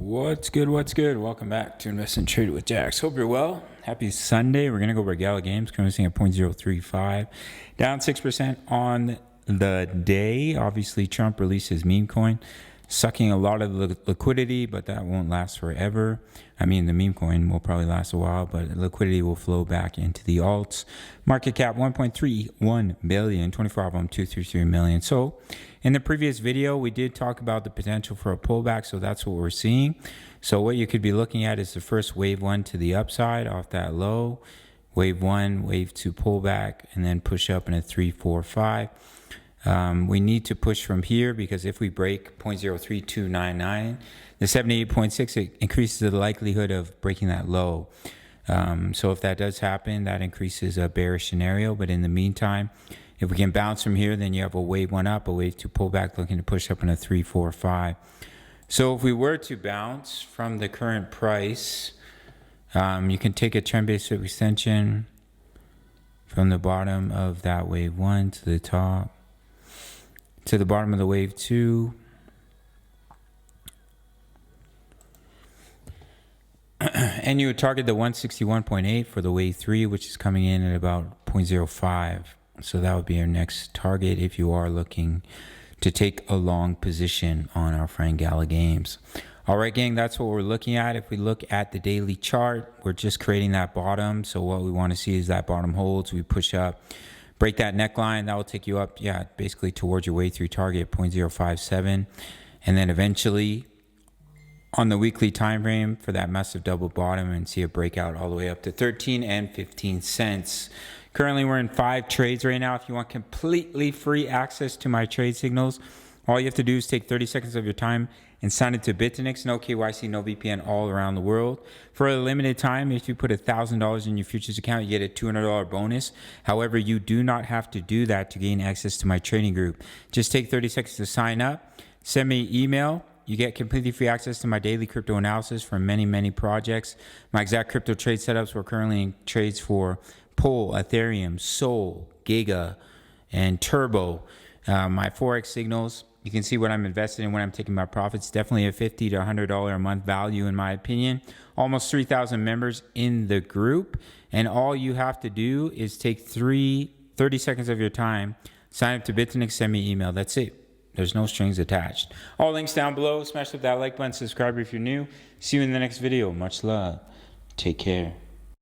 What's good? Welcome back to Invest and Trade with Jax. Hope you're well. Happy Sunday. We're going to go over Gala games. Currently sitting at 0.035. Down 6% on the day. Obviously, Trump released his meme coin, sucking a lot of the liquidity, but that won't last forever. I mean, the meme coin will probably last a while, but liquidity will flow back into the alts. Market cap 1.31 billion, 24 of them, 233 million. So in the previous video, we did talk about the potential for a pullback, so that's what we're seeing. So what you could be looking at is the first wave one to the upside off that low, wave one, wave two pullback, and then push up in a 3, 4, 5. We need to push from here because if we break 0.03299, the 78.6, it increases the likelihood of breaking that low. So if that does happen, that increases a bearish scenario. But in the meantime, if we can bounce from here, then you have a wave one up, a wave two pullback, looking to push up in a 3, 4, 5. So if we were to bounce from the current price, you can take a trend-based extension from the bottom of that wave one to the top, to the bottom of the wave two. And you would target the 161.8 for the wave three, which is coming in at about 0.05. So that would be our next target if you are looking to take a long position on our friend Gala games. All right, gang, that's what we're looking at. If we look at the daily chart, we're just creating that bottom. So what we want to see is that bottom holds. We push up, break that neckline. That will take you up, basically towards your wave three target, 0.057. And then eventually on the weekly time frame for that massive double bottom and see a breakout all the way up to 13 and 15 cents. Currently, we're in 5 trades right now. If you want completely free access to my trade signals, all you have to do is take 30 seconds of your time and sign into BITUNIX. No KYC, no VPN, all around the world. For a limited time, if you put $1,000 in your futures account, you get a $200 bonus. However, you do not have to do that to gain access to my trading group. Just take 30 seconds to sign up. Send me an email. You get completely free access to my daily crypto analysis for many, many projects. My exact crypto trade setups. We're currently in trades for Pole, Ethereum, Sol, Giga, and Turbo. My Forex signals. You can see what I'm invested in when I'm taking my profits. Definitely a $50 to $100 a month value in my opinion. Almost 3,000 members in the group. And all you have to do is take 30 seconds of your time, sign up to BITUNIX, send me an email. That's it. There's no strings attached. All links down below. Smash up that like button, subscribe if you're new. See you in the next video. Much love. Take care.